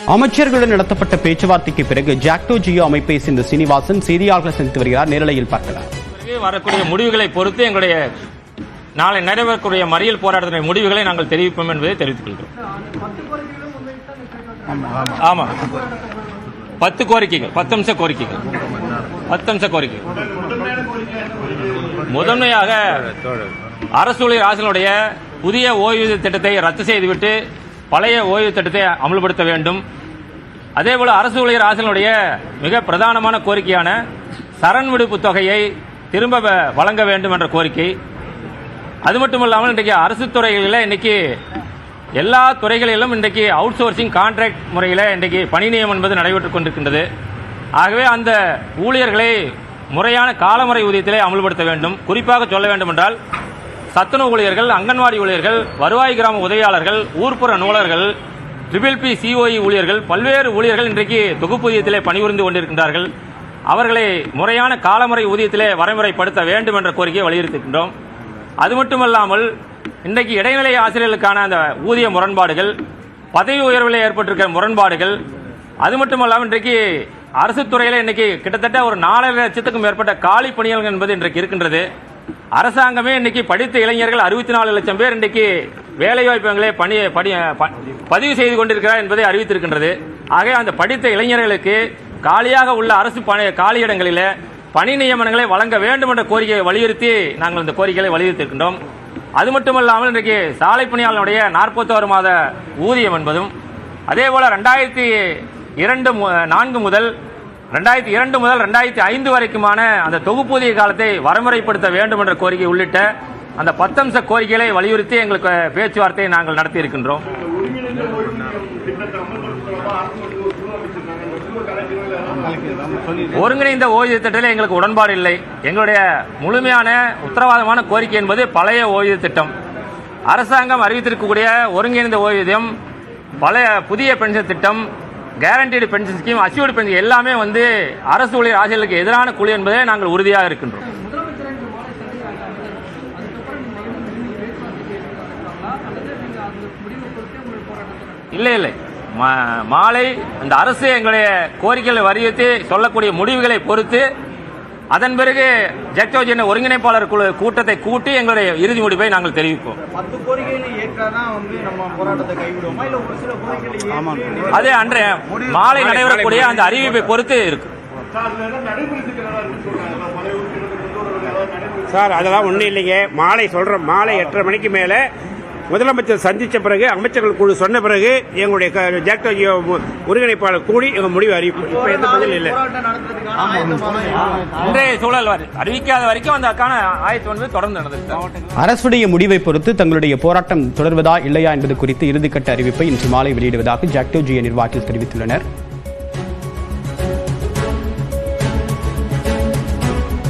அமைச்சர்களுடன் நடத்தப்பட்ட பேச்சுவார்த்தைக்கு பிறகு ஜாக்டோ ஜியோ அமைப்பை சேர்ந்த சீனிவாசன் செய்தியாளர்கள் சந்தித்து வருகிறார். நேரலையில் பார்க்கலாம். வரக்கூடிய முடிவுகளை பொறுத்து எங்களுடைய நாளை நடைபெறக்கூடிய மறியல் போராட்டத்தின் முடிவுகளை நாங்கள் தெரிவிப்போம் என்பதை தெரிவித்துக் கொள்கிறோம். ஆமா, 10 கோரிக்கைகள், 10 அம்ச கோரிக்கைகள், 10 அம்ச கோரிக்கை. முதன்மையாக அரசு ஊழியர் ஆசிரியர்களுடைய புதிய ஓய்வூதிய திட்டத்தை ரத்து செய்துவிட்டு பழைய ஓய்வு திட்டத்தை அமல்படுத்த வேண்டும். அதேபோல அரசு ஊழியர் ஆசிரியர்களுடைய மிக பிரதானமான கோரிக்கையான சரண் விடுப்பு தொகையை திரும்ப வழங்க வேண்டும் என்ற கோரிக்கை. அது மட்டுமல்லாமல் இன்றைக்கு அரசு துறைகளில் இன்னைக்கு எல்லா துறைகளிலும் இன்றைக்கு அவுட் சோர்சிங் கான்ட்ராக்ட் முறையில் இன்றைக்கு பணி நியமனம் என்பது நடைபெற்றுக் கொண்டிருக்கின்றது. ஆகவே அந்த ஊழியர்களை முறையான காலமுறை ஊதியத்திலே அமல்படுத்த வேண்டும். குறிப்பாக சொல்ல வேண்டும் என்றால் சத்துணவு ஊழியர்கள், அங்கன்வாடி ஊழியர்கள், வருவாய் கிராம உதவியாளர்கள், ஊர்ப்புற நூலர்கள், PPP COE ஊழியர்கள், பல்வேறு ஊழியர்கள் இன்றைக்கு தொகுப்பூதியத்திலே பணிபுரிந்து கொண்டிருக்கின்றார்கள். அவர்களை முறையான காலமுறை ஊதியத்திலே வரைமுறைப்படுத்த வேண்டும் என்ற கோரிக்கையை வலியுறுத்துகின்றோம். அது மட்டுமல்லாமல் இன்றைக்கு இடைநிலை ஆசிரியர்களுக்கான அந்த ஊதிய முரண்பாடுகள், பதவி உயர்வில் ஏற்பட்டிருக்கிற முரண்பாடுகள், அது மட்டுமல்லாமல் இன்றைக்கு அரசு துறையில் இன்னைக்கு கிட்டத்தட்ட ஒரு 4.5 லட்சத்துக்கும் மேற்பட்ட காலி பணியாளர்கள் என்பது இன்றைக்கு இருக்கின்றது. அரசாங்கமே இன்னைக்கு படித்த இளைஞர்கள் 64 லட்சம் பேர் இன்றைக்கு வேலைவாய்ப்புகளை பதிவு செய்து கொண்டிருக்கிறார் என்பதை அறிவித்திருக்கின்றது. ஆகவே அந்த படித்த இளைஞர்களுக்கு காலியாக உள்ள அரசு காலியிடங்களில் பணி நியமனங்களை வழங்க வேண்டும் என்ற கோரிக்கையை வலியுறுத்தி நாங்கள் இந்த கோரிக்கைகளை வலியுறுத்தியிருக்கின்றோம். அது மட்டுமல்லாமல் இன்றைக்கு சாலை பணியாளர்களுடைய 41 மாத ஊதியம் என்பதும், அதேபோல 2002 முதல் 2005 வரைக்குமான அந்த தொகுப்பூதிய காலத்தை வரைமுறைப்படுத்த வேண்டும் என்ற கோரிக்கை உள்ளிட்ட அந்த 10 அம்ச கோரிக்கைகளை வலியுறுத்தி எங்களுக்கு பேச்சுவார்த்தையை நாங்கள் நடத்தி இருக்கின்றோம். ஒருங்கிணைந்த ஓய்வு திட்டத்தில் எங்களுக்கு உடன்பாடு இல்லை. எங்களுடைய முழுமையான உத்தரவாதமான கோரிக்கை என்பது பழைய ஓய்வு திட்டம். அரசாங்கம் அறிவித்திருக்கக்கூடிய ஒருங்கிணைந்த ஓய்வூதியம், புதிய பென்ஷன் திட்டம், guaranteed pension scheme, assured pension எல்லாமே அரசு ஊழியர் ஆசிரியர்களுக்கு எதிரான குழு என்பதை நாங்கள் உறுதியாக இருக்கின்றோம். இல்லை, மாலை இந்த அரசு எங்களுடைய கோரிக்கைகளை வலியுறுத்தி சொல்லக்கூடிய முடிவுகளை பொறுத்து அதன் பிறகு ஜாக்டோ ஜியோ ஒருங்கிணைப்பாளர் குழு கூட்டத்தை கூட்டி எங்களுடைய இறுதி முடிவை நாங்கள் தெரிவிப்போம். அதே அன்றைய மாலை நடைபெறக்கூடிய அந்த அறிவிப்பை பொறுத்து இருக்கு சார். அதெல்லாம் ஒன்றும் இல்லைங்க. மாலை சொல்கிறோம், மாலை 8:30 மணிக்கு மேலே முதலமைச்சர் சந்தித்த பிறகு, அமைச்சர்கள் குழு சொன்ன பிறகு எங்களுடைய ஜாக்டோ ஜியோ ஒருங்கிணைப்பாளர் கூடி எங்கள் முடிவு அறிவிப்பு. இப்போ எந்த பதில் இல்லை. இன்றைய சூழல் அறிவிக்காத வரைக்கும் அதற்கான ஆயத்தம் வந்து தொடர்ந்து நடந்தது. அரசுடைய முடிவை பொறுத்து தங்களுடைய போராட்டம் தொடர்வதா இல்லையா என்பது குறித்து இறுதிக்கட்ட அறிவிப்பை இன்று மாலை வெளியிடுவதாக ஜாக்டோ ஜியோ நிர்வாகிகள் தெரிவித்துள்ளனர்.